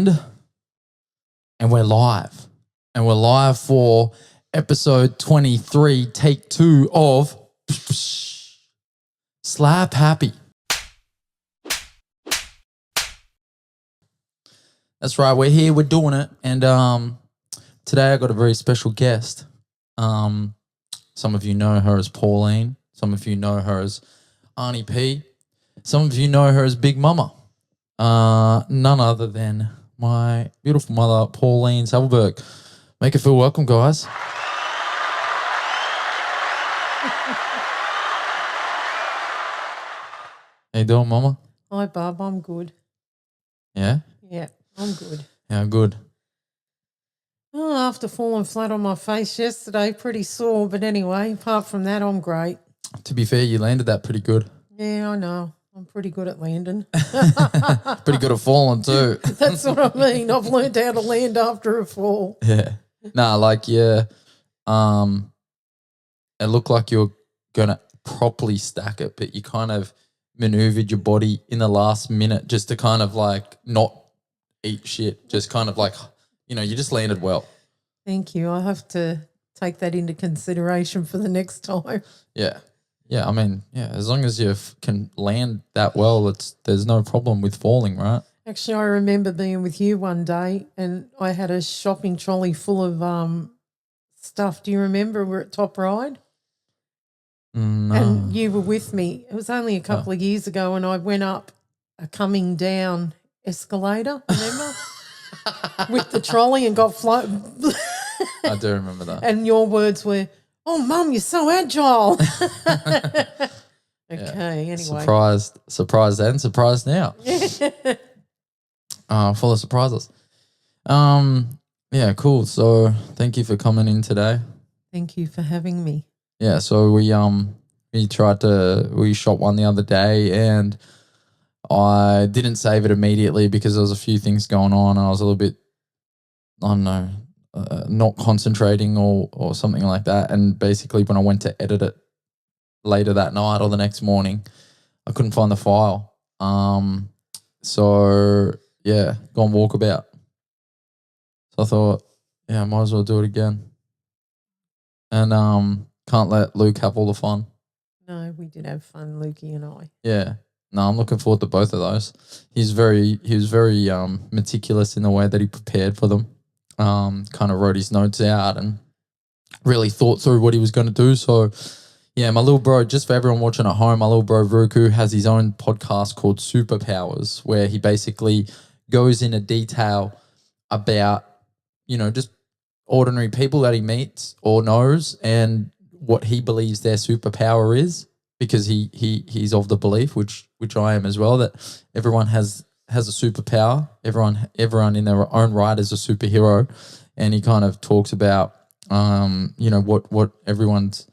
And we're live. And we're live for episode 23, take 2 of Slap Happy. That's right, we're here, we're doing it. And today I got a very special guest. Some of you know her as Pauline. Some of you know her as Auntie P. Some of you know her as Big Mumma. None other than my beautiful mother, Pauline Salberg. Make her feel welcome, guys. How you doing, Mama? Hi, Bub. I'm good. Yeah? Yeah, I'm good. Yeah, good. Oh, after falling flat on my face yesterday, pretty sore. But anyway, apart from that, I'm great. To be fair, you landed that pretty good. Yeah, I know. I'm pretty good at landing. Pretty good at falling too. That's what I mean. I've learned how to land after a fall. Yeah. Nah, like, yeah. It looked like you were going to properly stack it, but you kind of maneuvered your body in the last minute just to kind of like not eat shit. Just kind of like, you just landed well. Thank you. I have to take that into consideration for the next time. Yeah. Yeah, I mean, yeah, as long as you can land that well, there's no problem with falling, right? Actually, I remember being with you one day and I had a shopping trolley full of stuff. Do you remember? We're at Top Ride? No. And you were with me. It was only a couple of years ago and I went up a coming down escalator, remember? With the trolley and got flown. I do remember that. And your words were, "Oh, Mum, you're so agile." Okay, anyway. Surprised then, surprised now. Full of surprises. Yeah, cool. So thank you for coming in today. Thank you for having me. Yeah, so we shot one the other day and I didn't save it immediately because there was a few things going on and I was a little bit, I don't know, not concentrating or something like that. And basically when I went to edit it later that night or the next morning, I couldn't find the file. So yeah, go on walkabout. So I thought, yeah, I might as well do it again. And can't let Luke have all the fun. No, we did have fun, Lukey and I. Yeah. No, I'm looking forward to both of those. He was very meticulous in the way that he prepared for them. Kind of wrote his notes out and really thought through what he was going to do. So, yeah, my little bro, just for everyone watching at home, my little bro Ruku has his own podcast called Superpowers, where he basically goes into detail about, just ordinary people that he meets or knows and what he believes their superpower is, because he's of the belief, which I am as well, that everyone has a superpower. Everyone in their own right is a superhero, and he kind of talks about what everyone's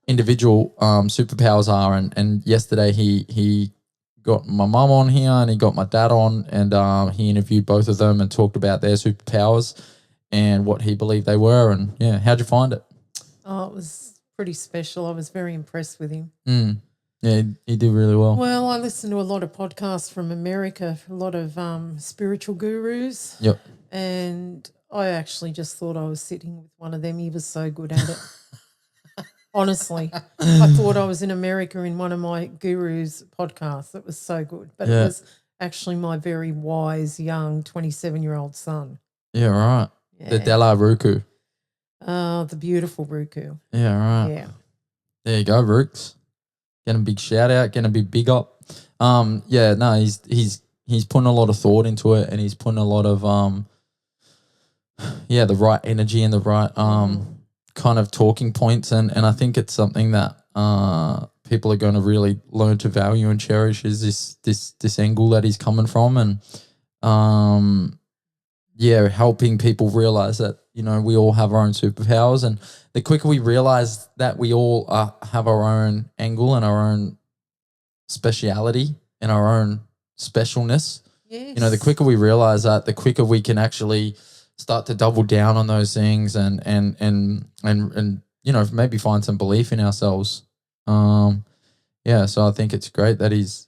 individual superpowers are. And yesterday he got my mum on here and he got my dad on, and he interviewed both of them and talked about their superpowers and what he believed they were. And yeah, how'd you find it? Oh, it was pretty special. I was very impressed with him. Yeah, he did really well. Well, I listen to a lot of podcasts from America, a lot of spiritual gurus. Yep. And I actually just thought I was sitting with one of them. He was so good at it. Honestly, I thought I was in America in one of my gurus' podcasts. It was so good. But It was actually my very wise, young 27-year-old son. Yeah, right. Yeah. The Della Ruku. The beautiful Ruku. Yeah, right. Yeah. There you go, Rooks. Getting a big shout out, getting a big up. Yeah, no, he's putting a lot of thought into it, and he's putting a lot of the right energy and the right kind of talking points, and I think it's something that people are going to really learn to value and cherish, is this angle that he's coming from, and helping people realize that we all have our own superpowers, and the quicker we realize that we all have our own angle and our own speciality and our own specialness, the quicker we realize that, the quicker we can actually start to double down on those things and maybe find some belief in ourselves. So I think it's great that he's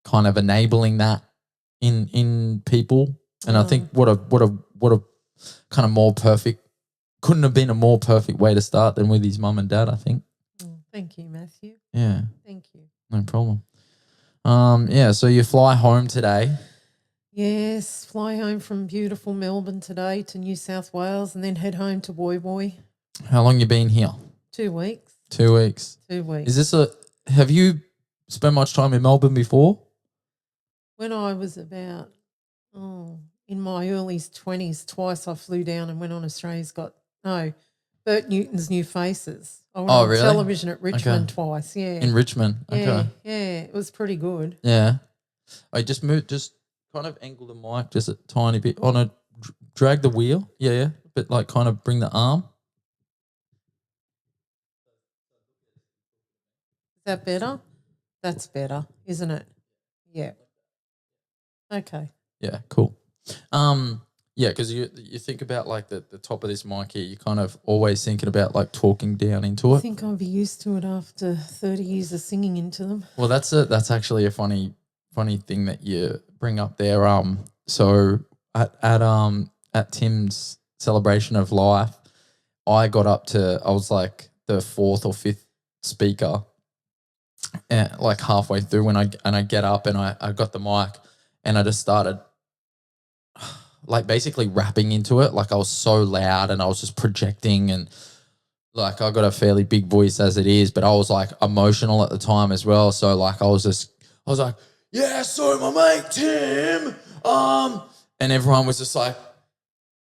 kind of enabling that in people And I think what a kind of more perfect, couldn't have been a more perfect way to start than with his mum and dad, I think. Thank you, Matthew. Yeah. Thank you. No problem. Yeah, so you fly home today. Yes, fly home from beautiful Melbourne today to New South Wales and then head home to Woy Woy. How long you been here? 2 weeks. 2 weeks. 2 weeks. Is this have you spent much time in Melbourne before? When I was about, in my early 20s, twice I flew down and went on Bert Newton's New Faces. I went on really? television at Richmond twice, yeah. In Richmond, okay. Yeah, it was pretty good. Yeah. I just kind of angle the mic just a tiny bit. Drag the wheel. Yeah. But like kind of bring the arm. Is that better? That's better, isn't it? Yeah. Okay. Yeah, cool. Yeah, because you think about like the top of this mic here, you're kind of always thinking about like talking down into it. I think I'll be used to it after 30 years of singing into them. Well, that's actually a funny thing that you bring up there. So at Tim's celebration of life, I was like the fourth or fifth speaker, and like halfway through when I get up and I got the mic and I just started like basically rapping into it. Like I was so loud and I was just projecting, and like I got a fairly big voice as it is, but I was like emotional at the time as well. So like I was like, yeah, so my mate Tim, and everyone was just like,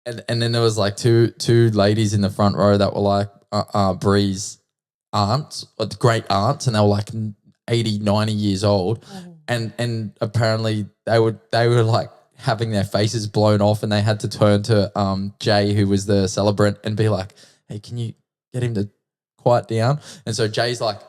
and then there was like two ladies in the front row that were like Bree's aunts, great aunts, and they were like 80, 90 years old. And apparently they were like having their faces blown off, and they had to turn to Jay, who was the celebrant, and be like, hey, can you get him to quiet down? And so Jay's like,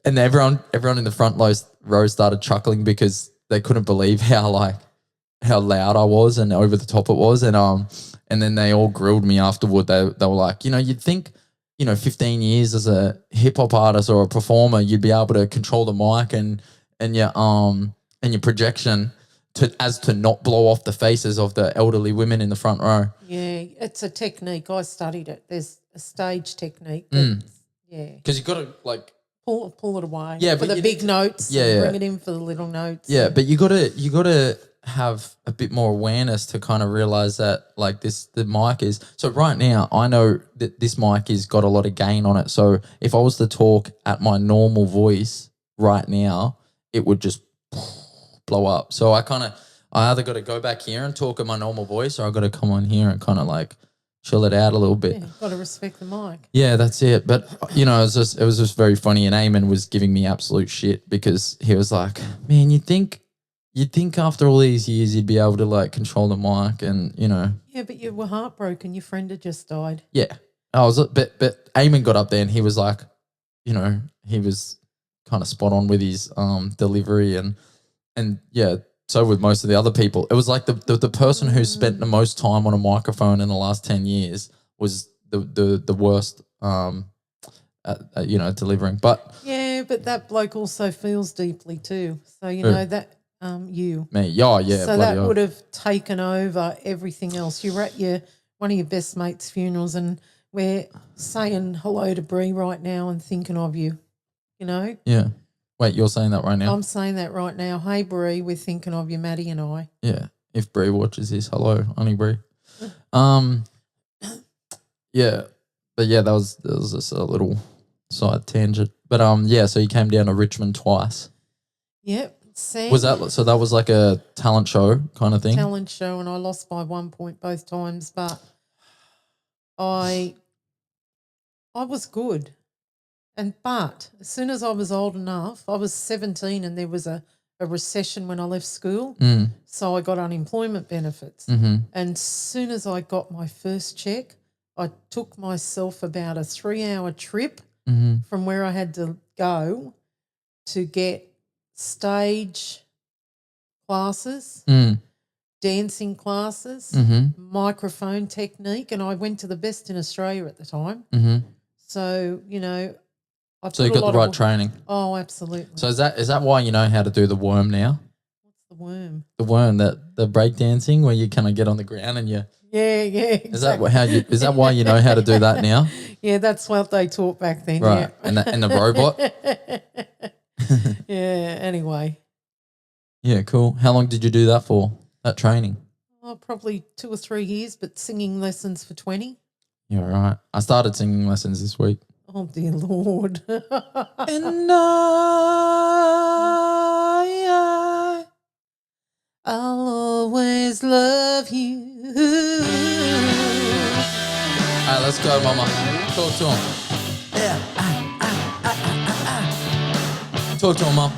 and everyone in the front row started chuckling because they couldn't believe how loud I was and over the top it was. And then they all grilled me afterward. They were like, you'd think, 15 years as a hip hop artist or a performer, you'd be able to control the mic and your projection to not blow off the faces of the elderly women in the front row. Yeah, it's a technique. I studied it. There's a stage technique. Yeah, because you've got to like pull it away. Yeah, for the big notes. Yeah, bring it in for the little notes. Yeah, but you got to have a bit more awareness to kind of realize that like the mic is. So right now I know that this mic has got a lot of gain on it. So if I was to talk at my normal voice right now, it would just blow up. So I either got to go back here and talk at my normal voice, or I got to come on here and kind of like chill it out a little bit. Yeah, got to respect the mic. Yeah, that's it. But it was just very funny. And Eamon was giving me absolute shit because he was like, "Man, you'd think after all these years you'd be able to like control the mic and Yeah, but you were heartbroken. Your friend had just died. Yeah, but Eamon got up there and he was like, he was kind of spot on with his delivery and yeah. So with most of the other people, it was like the person who spent the most time on a microphone in the last 10 years was the worst at delivering. But yeah, but that bloke also feels deeply too. So know that you me, yeah. So that would have taken over everything else. You're at one of your best mates' funerals, and we're saying hello to Bree right now and thinking of you. Yeah. Wait, you're saying that right now? I'm saying that right now. Hey, Bree, we're thinking of you, Maddie and I. Yeah. If Bree watches this, hello, honey Bree. Yeah. But yeah, that was just a little side tangent. But yeah, so you came down to Richmond twice. Yep. Sam, that was like a talent show kind of thing? Talent show, and I lost by 1 point both times, but I was good. But as soon as I was old enough, I was 17 and there was a recession when I left school. So I got unemployment benefits. Mm-hmm. And as soon as I got my first check, I took myself about a 3-hour trip from where I had to go to get stage classes, dancing classes, microphone technique, and I went to the best in Australia at the time. So, So you got the right training. Oh, absolutely. So is that why you know how to do the worm now? What's the the worm? The worm, the break dancing where you kind of get on the ground and you. Yeah, exactly. Is that why you know how to do that now? Yeah, that's what they taught back then. Right. Yeah. And the robot. Yeah. Anyway. Yeah, cool. How long did you do that for? That training? Oh, probably 2 or 3 years, but singing lessons for 20. Yeah, right. I started singing lessons this week. Oh dear Lord. And I'll always love you. all right, let's go, Mama. Talk to him. Yeah. Talk to him, Mom.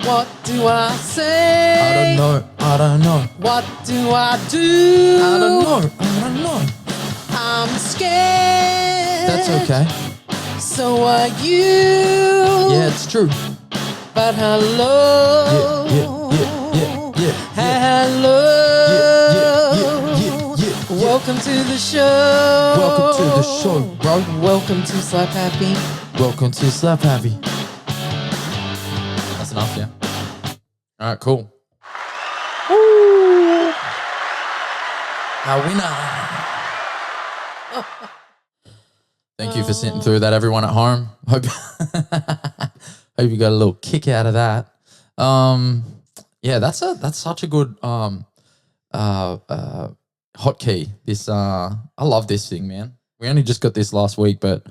What do I say? I don't know. What do I do? I don't know. I'm scared. That's okay. So are you. Yeah, it's true. But hello. Yeah. Hello. Yeah. Welcome to the show. Welcome to the show, bro. Welcome to Slap Happy. Welcome to Slap Happy. That's enough, yeah. All right, cool. Woo! Our winner. Thank you for sitting through that, everyone at home. Hope you got a little kick out of that. Yeah, that's such a good hotkey. This I love this thing, man. We only just got this last week, but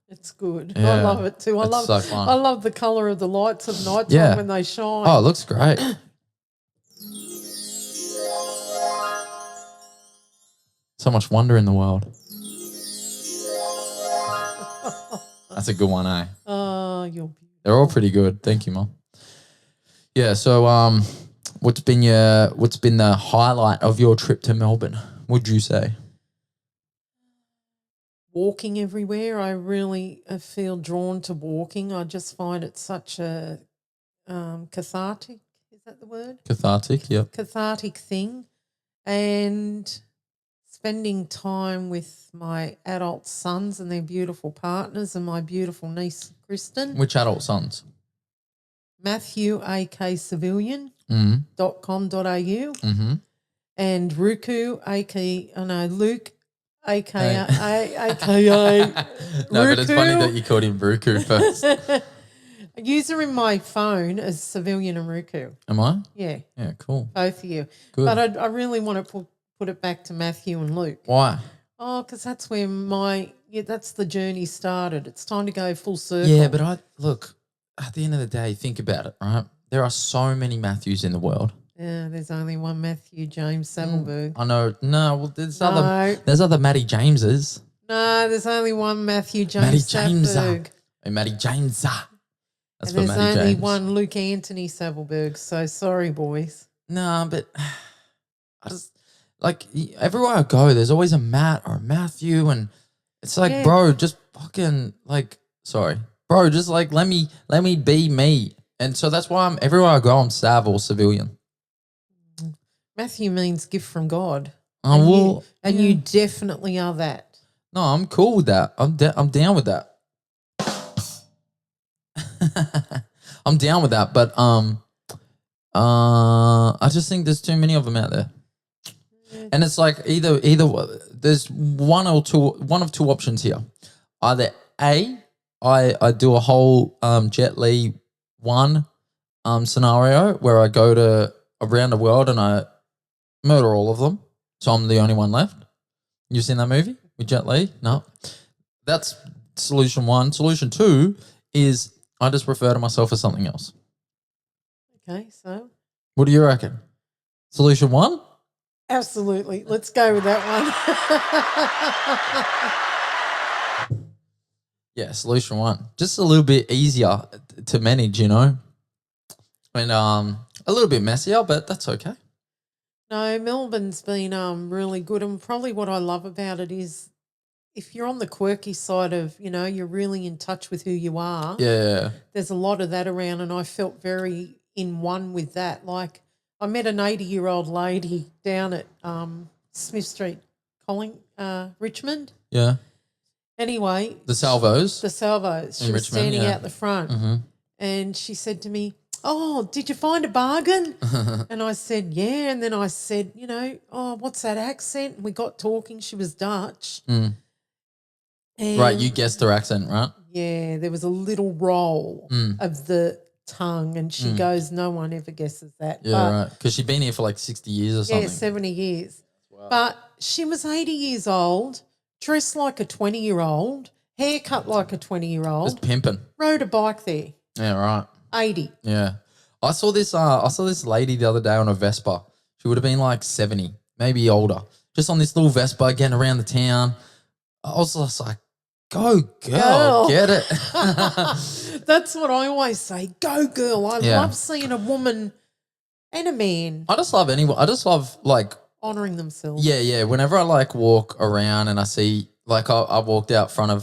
It's good. Yeah, I love it too. it's so fun. I love the colour of the lights at night Yeah. when they shine. oh, it looks great. So much wonder in the world. That's a good one, eh? Oh, you're beautiful. They're all pretty good. Thank you, Mom. Yeah, so what's been the highlight of your trip to Melbourne, would you say? Walking everywhere. I really feel drawn to walking. I just find it such a cathartic. Is that the word? Cathartic, yep. Cathartic thing. And spending time with my adult sons and their beautiful partners and my beautiful niece, Kristen. Which adult sons? Matthew, A.K. Civilian. Mm-hmm. .com.au Mm-hmm. and Luke, aka No, but it's funny that you called him Ruku first. User in my phone is Civilian and Ruku. Am I? Yeah, Yeah, cool. both of you. Good. But I really want to put it back to Matthew and Luke. Why? Oh, because that's where that's the journey started. It's time to go full circle. Yeah, but at the end of the day, think about it, right? There are so many Matthews in the world. Yeah, there's only one Matthew James Saddleberg. I know. No, well, there's No. other Matty Jameses. No, there's only one Matthew Matty James James. Saddleberg. Hey, Matty James. That's And for there's Matty only James. one Luke Anthony Saddleberg. So sorry, boys. No, but I just everywhere I go, there's always a Matt or a Matthew, and it's like, Yeah. bro, just fucking bro, just let me be me. And so that's why everywhere I go, I'm Sav or Civilian. Matthew means gift from God. Oh, You definitely are that. No, I'm cool with that. I'm down with that. I'm down with that, but I just think there's too many of them out there. Yeah. And it's like either there's one of two options here. Either A, I do a whole Jet Li scenario where I go to around the world and I murder all of them, so I'm the only one left. You seen that movie with Jet Li? No. That's solution one. Solution two is I just refer to myself as something else. Okay, so What do you reckon? Solution one? absolutely. Let's go with that one. Yeah, solution one. Just a little bit easier to manage, and a little bit messier, but that's okay. No, Melbourne's been really good, and probably what I love about it is if you're on the quirky side of, you're really in touch with who you are. Yeah. There's a lot of that around, and I felt very in one with that. Like I met an 80-year-old lady down at Smith Street, Richmond. Yeah. Anyway. The Salvos. She was Richmond, standing yeah. out the front Mm-hmm. and she said to me, oh, did you find a bargain? And I said, yeah. And then I said, oh, what's that accent? And we got talking. She was Dutch. Mm. And Right, you guessed her accent, right? yeah, there was a little roll of the tongue, and she goes, no one ever guesses that. Yeah, but, right. Because she'd been here for like 60 years or something. Yeah, 70 years. Wow. But she was 80 years old, dressed like a 20-year-old, haircut like a 20-year-old. Just pimping. Rode a bike there. Yeah, right. 80. Yeah. I saw this lady the other day on a Vespa. She would have been like 70, maybe older. Just on this little Vespa getting around the town. I was just like, go girl. Get it. That's what I always say. Go girl. I love seeing a woman and a man. I just love anyone. I just love like honouring themselves. Yeah, yeah. Whenever I like walk around and I see like I walked out front of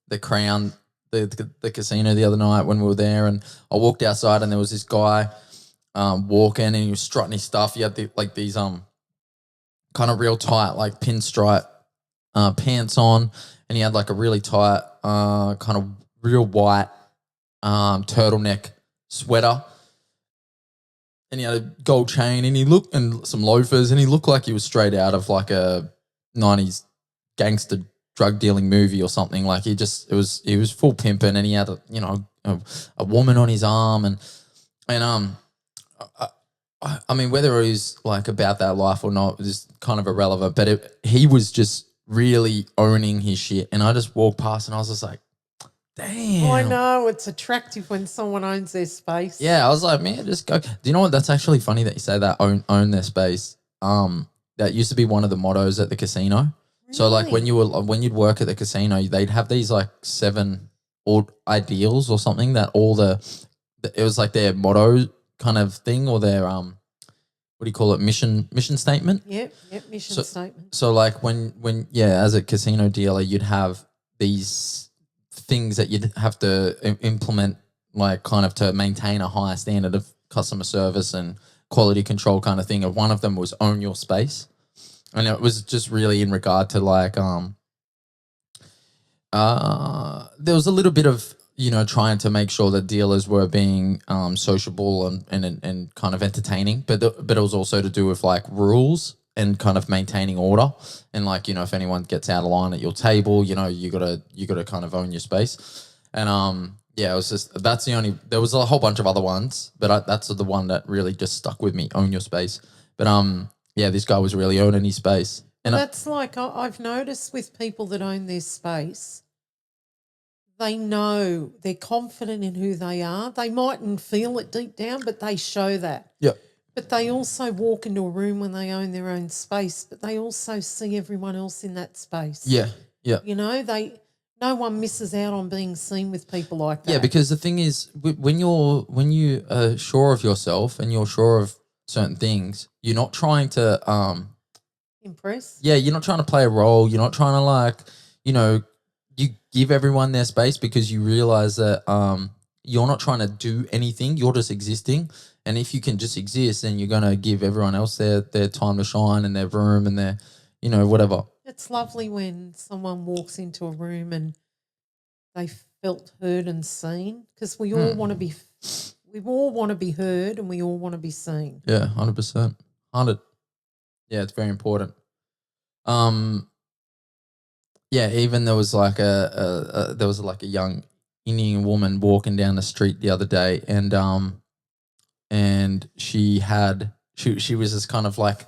the Crown, the casino the other night when we were there, and I walked outside and there was this guy walking and he was strutting his stuff. He had these kind of real tight like pinstripe pants on, and he had like a really tight kind of real white turtleneck sweater, and he had a gold chain, and some loafers, and he looked like he was straight out of like a 90s gangster drug dealing movie or something. Like he was full pimping, and he had a woman on his arm, and I mean, whether he's like about that life or not is kind of irrelevant, but he was just really owning his shit. And I just walked past and I was just like, damn. I know, it's attractive when someone owns their space. Yeah, I was like, man, just go. Do you know what? That's actually funny that you say that, own their space. That used to be one of the mottos at the casino. Really? So like when you'd work at the casino, they'd have these like 7 ideals or something that it was like their motto kind of thing, or their what do you call it, mission statement. Yep, mission statement. So like when as a casino dealer, you'd have these things that you'd have to implement, like kind of to maintain a higher standard of customer service and quality control kind of thing. And one of them was own your space, and it was just really in regard to like there was a little bit of trying to make sure that dealers were being sociable and kind of entertaining, but it was also to do with like rules and kind of maintaining order, and like if anyone gets out of line at your table, you gotta kind of own your space. And it was just there was a whole bunch of other ones, but that's the one that really just stuck with me, own your space. But this guy was really owning his space. And that's like I've noticed with people that own their space, they know, they're confident in who they are. They mightn't feel it deep down, but they show that. Yeah. But they also walk into a room when they own their own space, but they also see everyone else in that space. Yeah, yeah. No one misses out on being seen with people like that. Yeah, because the thing is, when you are sure of yourself and you're sure of certain things, you're not trying to impress. Yeah, you're not trying to play a role. You're not trying to you give everyone their space because you realize that you're not trying to do anything. You're just existing. And if you can just exist, then you're going to give everyone else their time to shine and their room and their, whatever. It's lovely when someone walks into a room and they felt heard and seen, because we all want to be heard and we all want to be seen. Yeah, 100%. 100. Yeah, it's very important. Yeah, even there was like a young Indian woman walking down the street the other day, and she was just kind of like,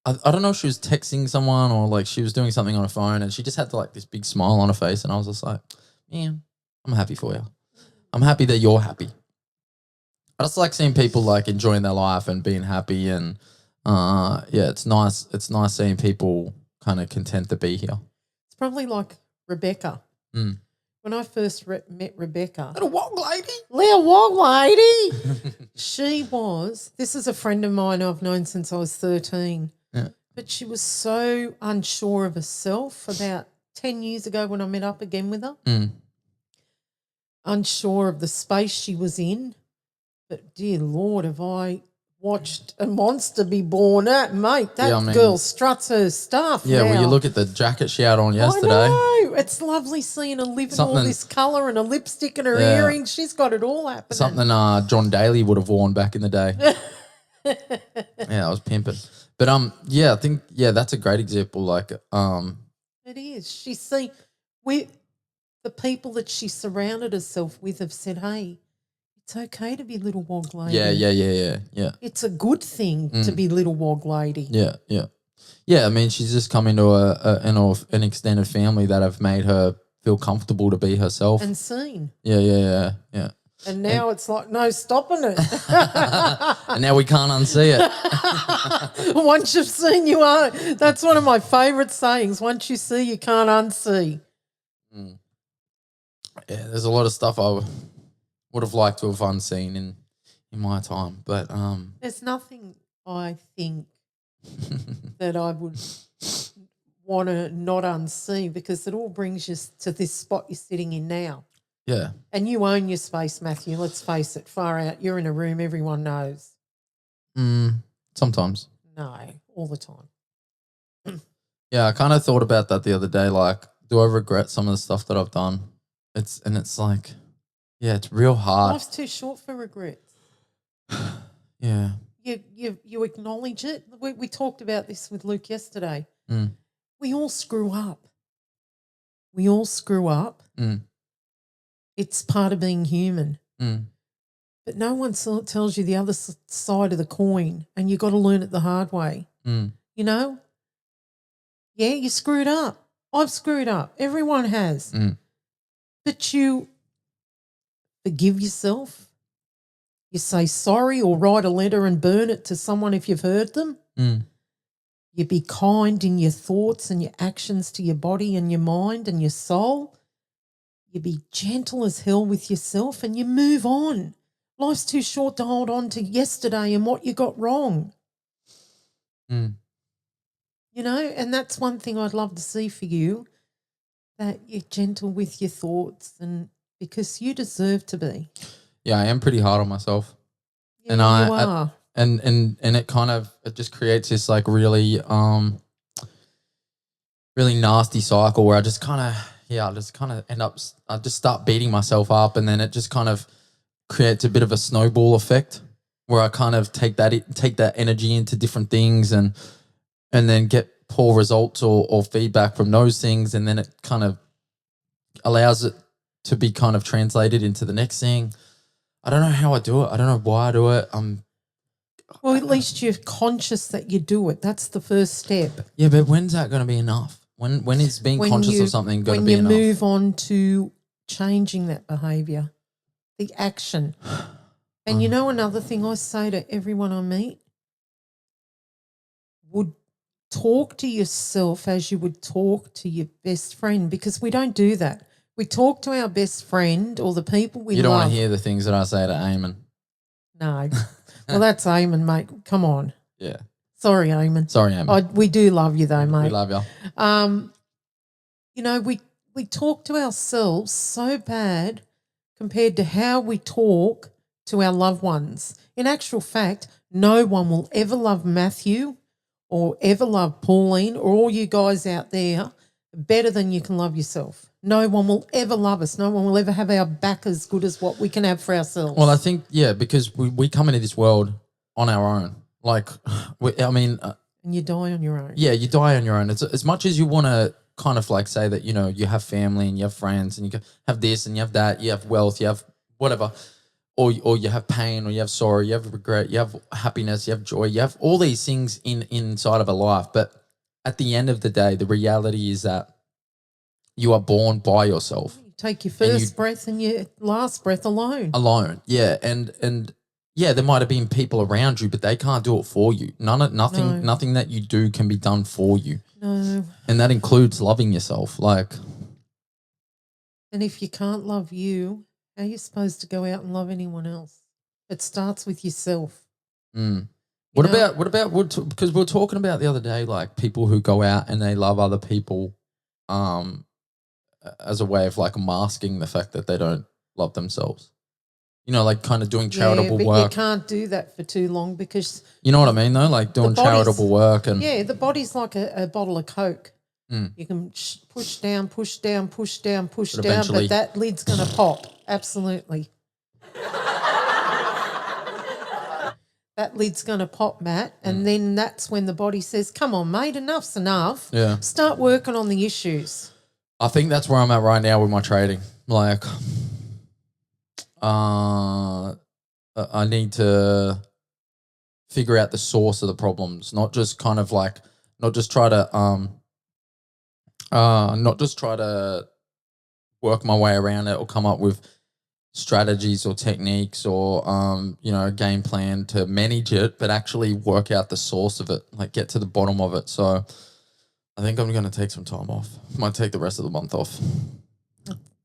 I don't know if she was texting someone or like she was doing something on her phone, and she just had like this big smile on her face, and I was just like, man, I'm happy for you. I'm happy that you're happy. I just like seeing people like enjoying their life and being happy, and it's nice. It's nice seeing people kind of content to be here. It's probably like Rebecca. Mm. When I first met Rebecca. Little wog lady. Little wog lady. This is a friend of mine I've known since I was 13. Yeah. But she was so unsure of herself about 10 years ago when I met up again with her. Mm. Unsure of the space she was in. But dear Lord, have I watched a monster be born. Mate, that Yeah, I mean- girl struts her stuff. Yeah, well, now. you look at the jacket she had on yesterday. I know. It's lovely seeing her live in all Something- this colour and a lipstick and her Yeah. earrings. She's got it all happening. Something John Daly would have worn back in the day. Yeah, I was pimping. But yeah, I think that's a great example. Like It is. The people that she surrounded herself with have said, "Hey, it's okay to be little wog lady. yeah. It's a good thing to be little wog lady." Yeah, I mean, she's just come into an extended family that have made her feel comfortable to be herself. And seen. Yeah. And now it's like, no stopping it. And now we can't unsee it. Once you've seen, you are. That's one of my favourite sayings. Once you see, you can't unsee. Yeah, there's a lot of stuff I would have liked to have unseen in my time, but There's nothing I think that I would want to not unsee, because it all brings you to this spot you're sitting in now. yeah. And you own your space, Matthew. Let's face it, far out. You're in a room everyone knows. Sometimes. No, all the time. Yeah, I kind of thought about that the other day. Like, do I regret some of the stuff that I've done? It's like, yeah, it's real hard. Life's too short for regrets. Yeah. You acknowledge it. We talked about this with Luke yesterday. Mm. We all screw up. We all screw up. Mm. It's part of being human. Mm. But no one tells you the other side of the coin, and you got to learn it the hard way. Mm. You know? Yeah, you screwed up. I've screwed up. Everyone has. Mm. But you forgive yourself. You say sorry or write a letter and burn it to someone if you've hurt them. Mm. You be kind in your thoughts and your actions to your body and your mind and your soul. You be gentle as hell with yourself, and you move on. Life's too short to hold on to yesterday and what you got wrong. Mm. You know, and that's one thing I'd love to see for you, that you're gentle with your thoughts, and because you deserve to be. Yeah, I am pretty hard on myself. Yeah, And you are. And it kind of, it just creates this like really really nasty cycle where I just kind of end up, I just start beating myself up, and then it just kind of creates a bit of a snowball effect where I kind of take that energy into different things and then get poor results or feedback from those things, and then it kind of allows it to be kind of translated into the next thing. I don't know how I do it. I don't know why I do it. Well, at least you're conscious that you do it. That's the first step. Yeah, but when's that going to be enough? When is being conscious of something going to be enough? When you move on to changing that behaviour, the action. And you know another thing I say to everyone I meet? Would talk to yourself as you would talk to your best friend, because we don't do that. We talk to our best friend or the people we love. You don't want to hear the things that I say to Eamon. No. Well, that's Eamon, mate. Come on. Yeah. Sorry, Eamon. Sorry, Eamon. We do love you though, mate. We love you. You know, we talk to ourselves so bad compared to how we talk to our loved ones. In actual fact, no one will ever love Matthew or ever love Pauline or all you guys out there better than you can love yourself. No one will ever love us. No one will ever have our back as good as what we can have for ourselves. Well, I think, yeah, because we come into this world on our own. Like, and you die on your own. Yeah, you die on your own. It's as much as you want to kind of like say that, you know, you have family and you have friends and you have this and you have that, you have wealth, you have whatever, or you have pain or you have sorrow, you have regret, you have happiness, you have joy, you have all these things inside of a life. But at the end of the day, the reality is that you are born by yourself. You take your first breath and your last breath alone. Alone, yeah. And yeah, there might have been people around you, but they can't do it for you. Nothing that you do can be done for you. No. And that includes loving yourself. Like, and if you can't love you, how are you supposed to go out and love anyone else? It starts with yourself. What about because we were talking about the other day, like people who go out and they love other people as a way of like masking the fact that they don't love themselves. You know, like kind of doing charitable but work. you can't do that for too long because You know what I mean, though? Like doing charitable work and the body's like a bottle of Coke. You can push down, but that lid's going to pop. Absolutely. That lid's going to pop, Matt, and then that's when the body says, come on, mate, enough's enough. Yeah. Start working on the issues. I think that's where I'm at right now with my trading. Like, I need to figure out the source of the problems, not just try to work my way around it or come up with strategies or techniques or a game plan to manage it, but actually work out the source of it, like get to the bottom of it. So I think I'm going to take some time off. Might take the rest of the month off.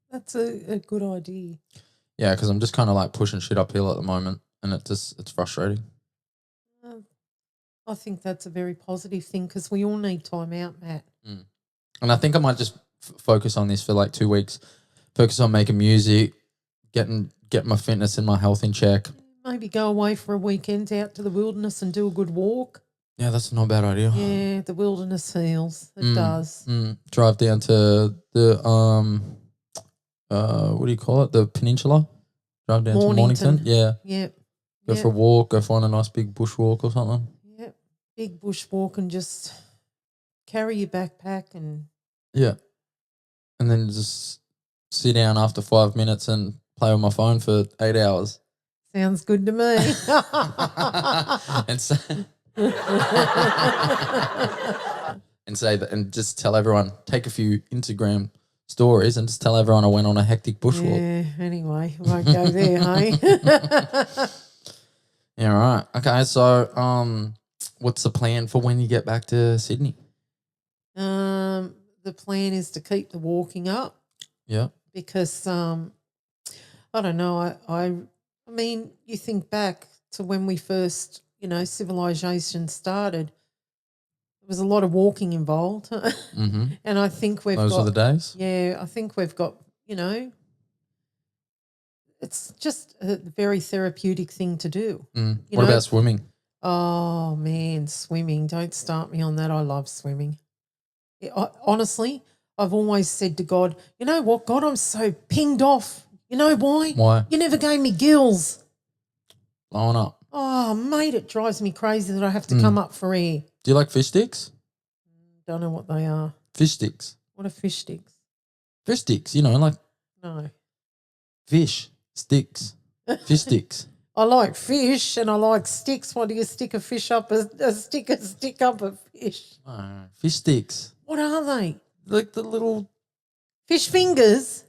That's a good idea. Yeah, because I'm just kind of like pushing shit uphill at the moment, and it's frustrating. I think that's a very positive thing because we all need time out, Matt. And I think I might just focus on this for like 2 weeks, focus on making music, getting my fitness and my health in check. Maybe go away for a weekend out to the wilderness and do a good walk. Yeah, that's not a bad idea. Yeah, the wilderness heals. It does. Drive down to the what do you call it? The peninsula. Drive down to Mornington. Yeah. Yep. Go for a walk. Go find a nice big bush walk or something. Yep. Big bush walk and just carry your backpack and and then just sit down after 5 minutes and play on my phone for 8 hours. Sounds good to me. and just tell everyone, take a few Instagram stories and just tell everyone I went on a hectic bushwalk. Yeah, anyway, won't go there, hey? Yeah, right. Okay, so what's the plan for when you get back to Sydney? The plan is to keep the walking up. Yeah. Because I don't know, I mean, you think back to when we first, civilization started, there was a lot of walking involved. Mm-hmm. And I think those are the days? Yeah, I think we've got, it's just a very therapeutic thing to do. What about swimming? Oh, man, swimming. Don't start me on that. I love swimming. Honestly, I've always said to God, you know what, God, I'm so pinged off. You know why? Why? You never gave me gills. Blowing up. Oh, mate, it drives me crazy that I have to come up for air. Do you like fish sticks? Don't know what they are. Fish sticks. What are fish sticks? Fish sticks, like No. fish sticks. Fish sticks. I like fish and I like sticks. Why do you stick a fish up stick up a fish? Fish sticks. What are they? Like the little fish fingers.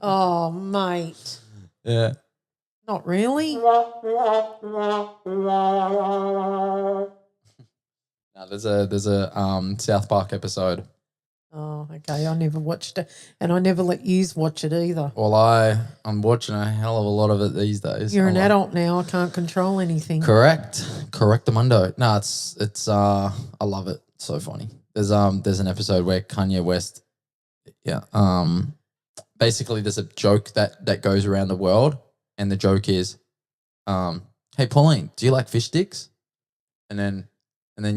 Oh, mate. Yeah. Not really. No, there's a South Park episode. Oh, okay. I never watched it, and I never let yous watch it either. Well, I'm watching a hell of a lot of it these days. You're an adult now. I can't control anything. Correctamundo. No, it's I love it. It's so funny. There's an episode where Kanye West, basically there's a joke that goes around the world, and the joke is, hey Pauline, do you like fish sticks? And then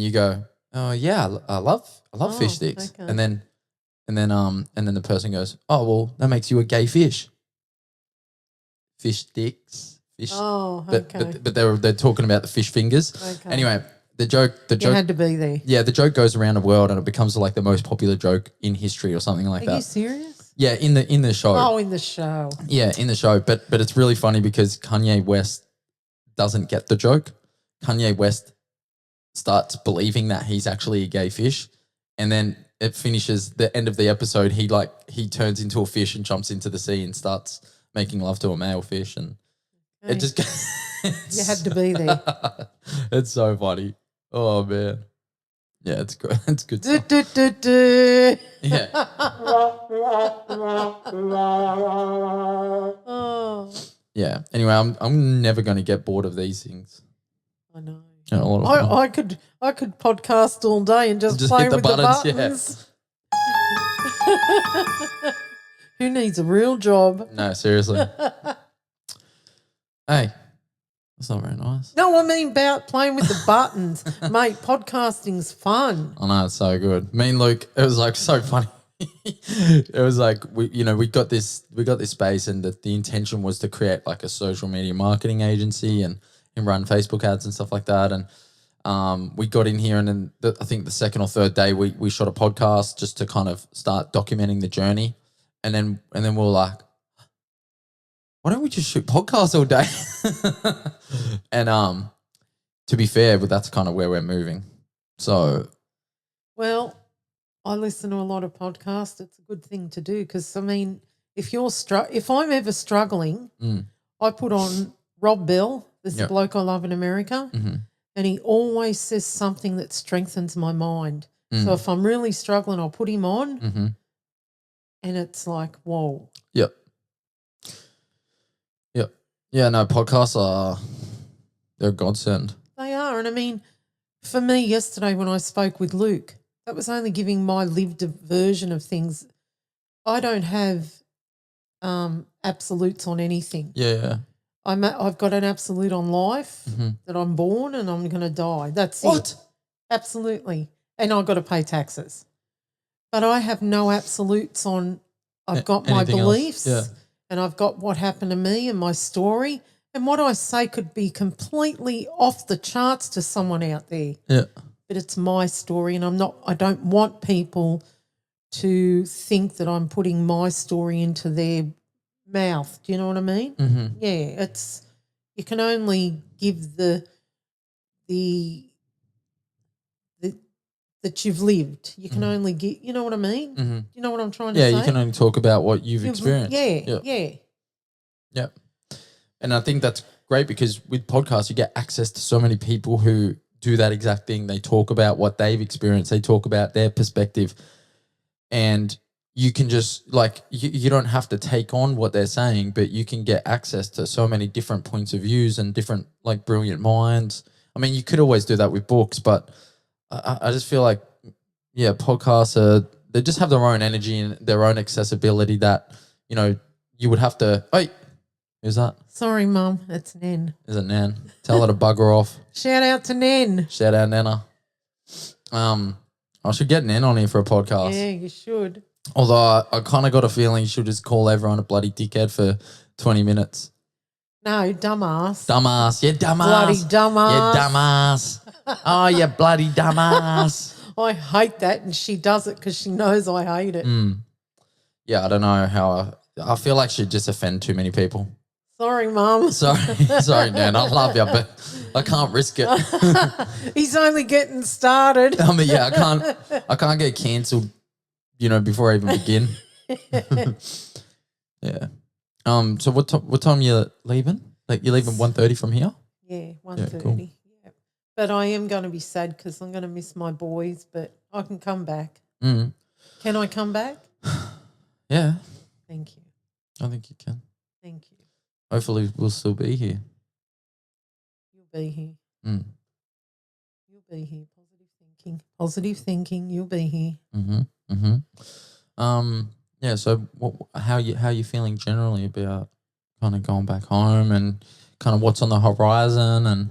you go, oh yeah, I love fish sticks. Okay. And then the person goes, oh well, that makes you a gay fish. Fish sticks. Fish. Oh, okay. But they're talking about the fish fingers. Okay. Anyway, the joke you had to be there. Yeah, the joke goes around the world and it becomes like the most popular joke in history or something like that. Are you serious? Yeah, in the show. Oh, in the show. Yeah, in the show. But it's really funny because Kanye West doesn't get the joke. Kanye West starts believing that he's actually a gay fish, and then it finishes the end of the episode. He turns into a fish and jumps into the sea and starts making love to a male fish, and it just you had to be there. It's so funny. Oh man, yeah, it's good. It's good stuff. Yeah. Oh. Yeah. Anyway, I'm never going to get bored of these things. I know. Yeah, I could podcast all day and just play hit the with buttons, the buttons. Who needs a real job? No, seriously. Hey, that's not very nice. No, I mean about playing with the buttons. Mate, podcasting's fun. I know, it's so good. Me and Luke, it was like so funny. It was like we got this space, and the intention was to create like a social media marketing agency and run Facebook ads and stuff like that. And we got in here, and then I think the second or third day we shot a podcast just to kind of start documenting the journey, and then we were like, why don't we just shoot podcasts all day? And to be fair, but that's kind of where we're moving. So, well, I listen to a lot of podcasts. It's a good thing to do because, I mean, if I'm ever struggling, I put on Rob Bell, this bloke I love in America, and he always says something that strengthens my mind. So if I'm really struggling, I'll put him on, and it's like, whoa. Yep. Yeah, no, podcasts they're a godsend. They are. And I mean, for me yesterday when I spoke with Luke, that was only giving my lived version of things. I don't have absolutes on anything. Yeah. I've got an absolute on life that I'm born and I'm going to die. That's what? It. Absolutely. And I've got to pay taxes. But I have no absolutes on I've got my beliefs and I've got what happened to me and my story. And what I say could be completely off the charts to someone out there. Yeah. But it's my story, and I don't want people to think that I'm putting my story into their mouth. Do you know what I mean? Mm-hmm. Yeah, you can only give the that you've lived. You can only get, you know what I mean? Mm-hmm. You know what I'm trying to say? Yeah, you can only talk about what you've experienced. Yeah. And I think that's great because with podcasts, you get access to so many people who do that exact thing. They talk about what they've experienced. They talk about their perspective, and you can just like, you don't have to take on what they're saying, but you can get access to so many different points of views and different like brilliant minds. I mean, you could always do that with books, but I just feel like, yeah, podcasts they just have their own energy and their own accessibility that, you would have to, who's that? Sorry, Mum, it's Nen. Is it Nan? Tell her to bugger off. Shout out to Nen. Shout out Nana. I should get Nan on here for a podcast. Yeah, you should. Although I kind of got a feeling she'll just call everyone a bloody dickhead for 20 minutes. No, dumbass. Dumbass. Yeah, dumbass. Bloody dumbass. Yeah, dumbass. Oh, yeah, bloody dumbass. I hate that, and she does it because she knows I hate it. Yeah, I don't know how I feel like she'd just offend too many people. Sorry, Mum. Sorry, Nan. I love you, but I can't risk it. He's only getting started. I mean, yeah, I can't get cancelled, before I even begin. Yeah. So what time you leaving? Like you're leaving 1:30 from here? Yeah, 1:30. Yeah, cool. Yeah. But I am going to be sad because I'm going to miss my boys, but I can come back. Can I come back? Yeah. Thank you. I think you can. Thank you. Hopefully we'll still be here. You'll be here. You'll be here. Positive thinking. You'll be here. Yeah. So how you feeling generally about kind of going back home and kind of what's on the horizon and?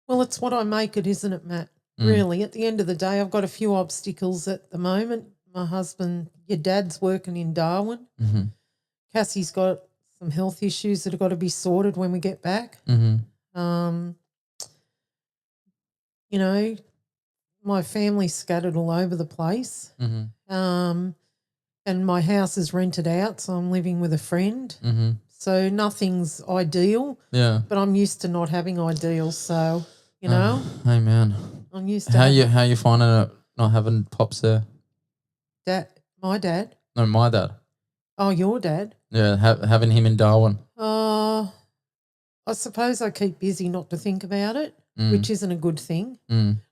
Well, it's what I make it, isn't it, Matt? Really, at the end of the day, I've got a few obstacles at the moment. My husband, your dad's working in Darwin. Cassie's got some health issues that have got to be sorted when we get back. My family's scattered all over the place. And my house is rented out, so I'm living with a friend. So nothing's ideal. Yeah. But I'm used to not having ideals, so, Amen. I'm used to how you finding it not having pops there? My dad? No, my dad. Oh, your dad? Yeah, having him in Darwin. I suppose I keep busy not to think about it, which isn't a good thing.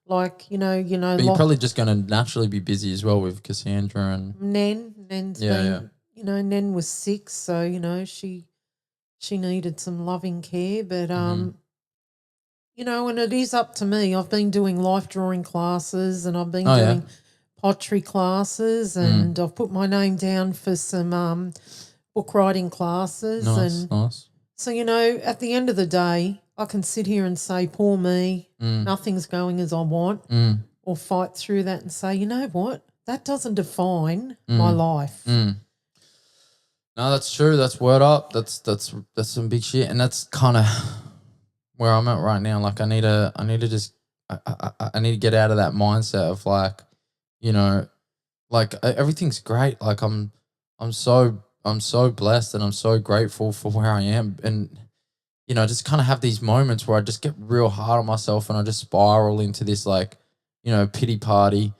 Like, But you're probably just going to naturally be busy as well with Cassandra and Nen's been, Nen was sick, so she needed some loving care, but and it is up to me. I've been doing life drawing classes and I've been doing pottery classes and I've put my name down for some book writing classes. Nice. So, at the end of the day, I can sit here and say, poor me, nothing's going as I want, or fight through that and say, you know what, that doesn't define my life. No, that's true. That's word up. That's some big shit, and that's kind of where I'm at right now. Like I need to get out of that mindset of like, like everything's great. Like I'm so blessed and I'm so grateful for where I am, and just kind of have these moments where I just get real hard on myself and I just spiral into this like, pity party,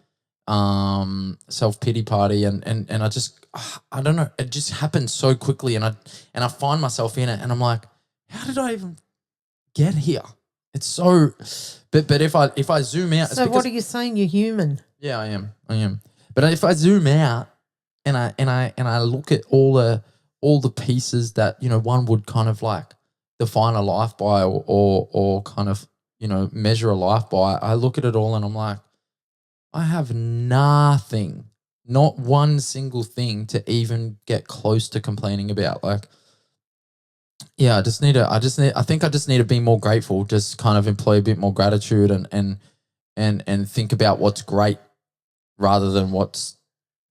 self-pity party, and I just I don't know, it just happens so quickly, and I find myself in it, and I'm like, how did I even get here? It's so, but if I zoom out, so what are you saying? You're human. Yeah, I am. But if I zoom out and I look at all the pieces that one would kind of like define a life by or kind of measure a life by, I look at it all and I'm like, I have nothing, not one single thing to even get close to complaining about. Like, yeah, I think I just need to be more grateful, just kind of employ a bit more gratitude and think about what's great rather than what's,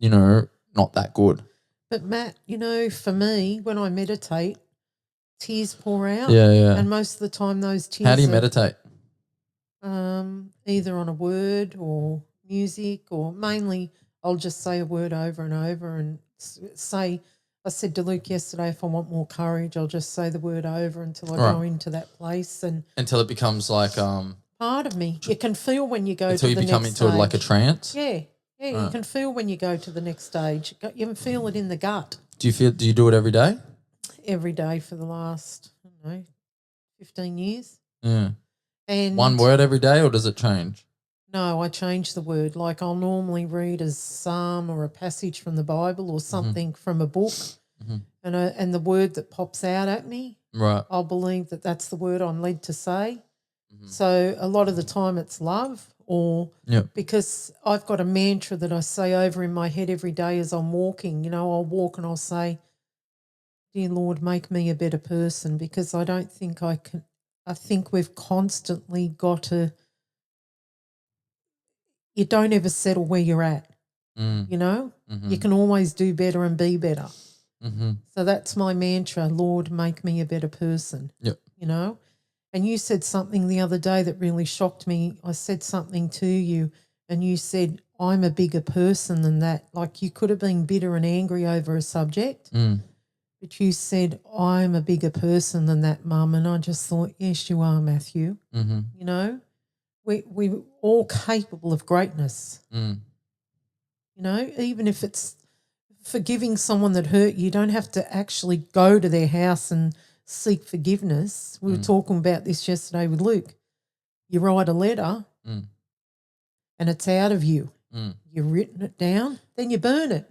not that good. But Matt, for me, when I meditate, tears pour out. Yeah. And most of the time those tears How do you meditate? Either on a word or music, or mainly I'll just say a word over and over and say, I said to Luke yesterday, if I want more courage, I'll just say the word over until I go into that place, and until it becomes like part of me. You can feel when you go until to you the become next into stage. like a trance. Yeah, you can feel when you go to the next stage. You can feel it in the gut. Do you do it every day? Every day for the last 15 years. Yeah. And one word every day, or does it change? No, I change the word. Like I'll normally read a psalm or a passage from the Bible or something from a book, and the word that pops out at me, right, I'll believe that that's the word I'm led to say. So a lot of the time it's love, or because I've got a mantra that I say over in my head every day as I'm walking. I'll walk and I'll say, "Dear Lord, make me a better person," because I don't think I can. I think we've constantly got to. You don't ever settle where you're at, You can always do better and be better. So that's my mantra, Lord, make me a better person, And you said something the other day that really shocked me. I said something to you and you said, I'm a bigger person than that. Like you could have been bitter and angry over a subject, but you said, I'm a bigger person than that, Mum. And I just thought, yes, you are, Matthew, We're all capable of greatness, even if it's forgiving someone that hurt you. You don't have to actually go to their house and seek forgiveness. We were talking about this yesterday with Luke. You write a letter and it's out of you. You've written it down, then you burn it.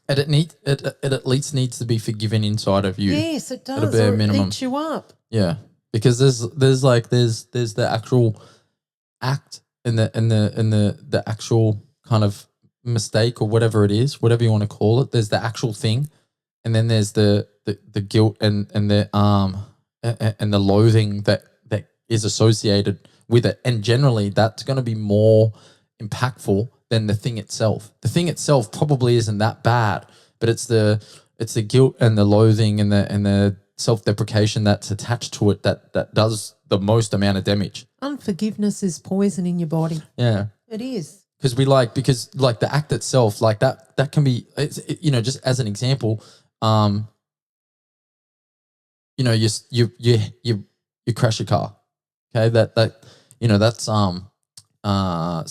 And it at least needs to be forgiven inside of you. Yes, it does. At a bare or minimum. It eats you up. Yeah, because there's the actual act and the actual kind of mistake or whatever it is, whatever you want to call it. There's the actual thing, and then there's the guilt and the loathing that is associated with it. And generally, that's going to be more impactful than the thing itself. The thing itself probably isn't that bad, but it's the guilt and the loathing and the self-deprecation that's attached to it that does the most amount of damage. Unforgiveness is poison in your body. Yeah. It is. Because the act itself, like that can be, just as an example, you crash your car. Okay. That's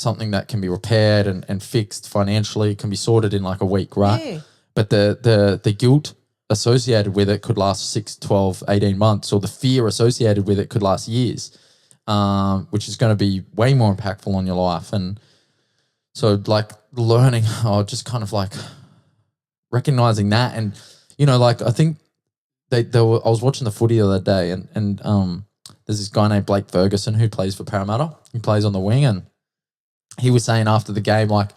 something that can be repaired and fixed financially. It can be sorted in like a week, right? Yeah. But the guilt associated with it could last 6, 12, 18 months, or the fear associated with it could last years, which is going to be way more impactful on your life. And so like learning, just kind of like recognizing that. And, I think I was watching the footy the other day and there's this guy named Blake Ferguson who plays for Parramatta. He plays on the wing, and he was saying after the game, like,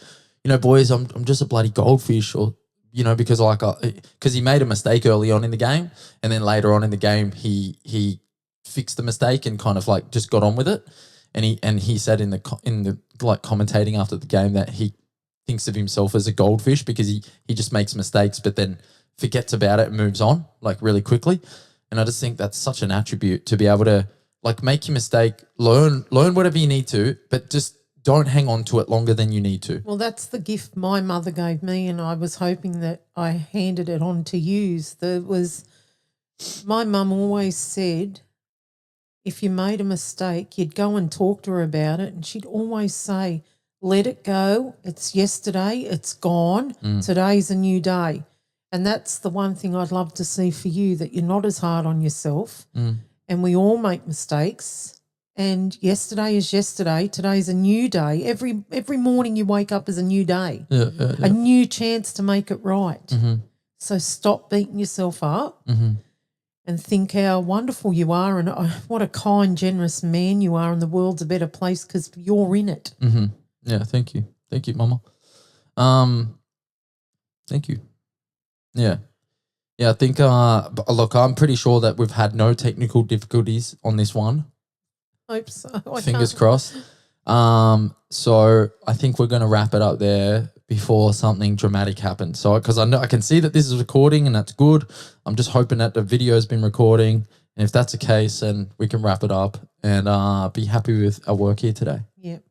boys, I'm just a bloody goldfish, or, you know, because he made a mistake early on in the game, and then later on in the game he fixed the mistake and kind of like just got on with it. And he said in the like commentating after the game that he thinks of himself as a goldfish because he just makes mistakes but then forgets about it and moves on like really quickly. And I just think that's such an attribute to be able to like make your mistake, learn whatever you need to, but just don't hang on to it longer than you need to. Well, that's the gift my mother gave me, and I was hoping that I handed it on to you. My mum always said if you made a mistake, you'd go and talk to her about it, and she'd always say, let it go. It's yesterday. It's gone. Today's a new day. And that's the one thing I'd love to see for you, that you're not as hard on yourself. And we all make mistakes. And yesterday is yesterday. Today's a new day. Every morning you wake up is a new day, a new chance to make it right. So stop beating yourself up and think how wonderful you are and what a kind, generous man you are, and the world's a better place because you're in it. Yeah, thank you. Thank you, Mama. Thank you. Yeah. Yeah, I think, look, I'm pretty sure that we've had no technical difficulties on this one. Hope so. Fingers crossed. So I think we're going to wrap it up there before something dramatic happens. So because I can see that this is recording and that's good. I'm just hoping that the video has been recording. And if that's the case, then we can wrap it up and be happy with our work here today. Yep.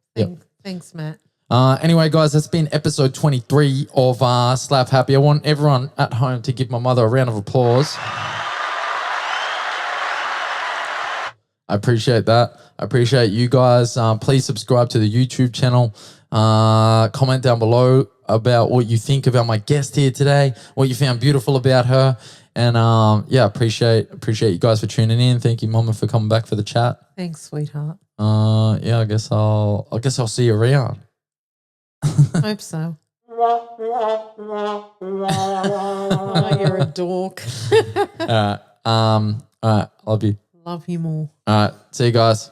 Thanks, Matt. Anyway, guys, that's been episode 23 of Slap Happy. I want everyone at home to give my mother a round of applause. I appreciate that. I appreciate you guys. Please subscribe to the YouTube channel. Comment down below about what you think about my guest here today, what you found beautiful about her. And appreciate you guys for tuning in. Thank you, Mumma, for coming back for the chat. Thanks, sweetheart. I guess I'll see you around. Hope so. Oh, you're a dork. All right. Love you. Love you more. All right. See you guys.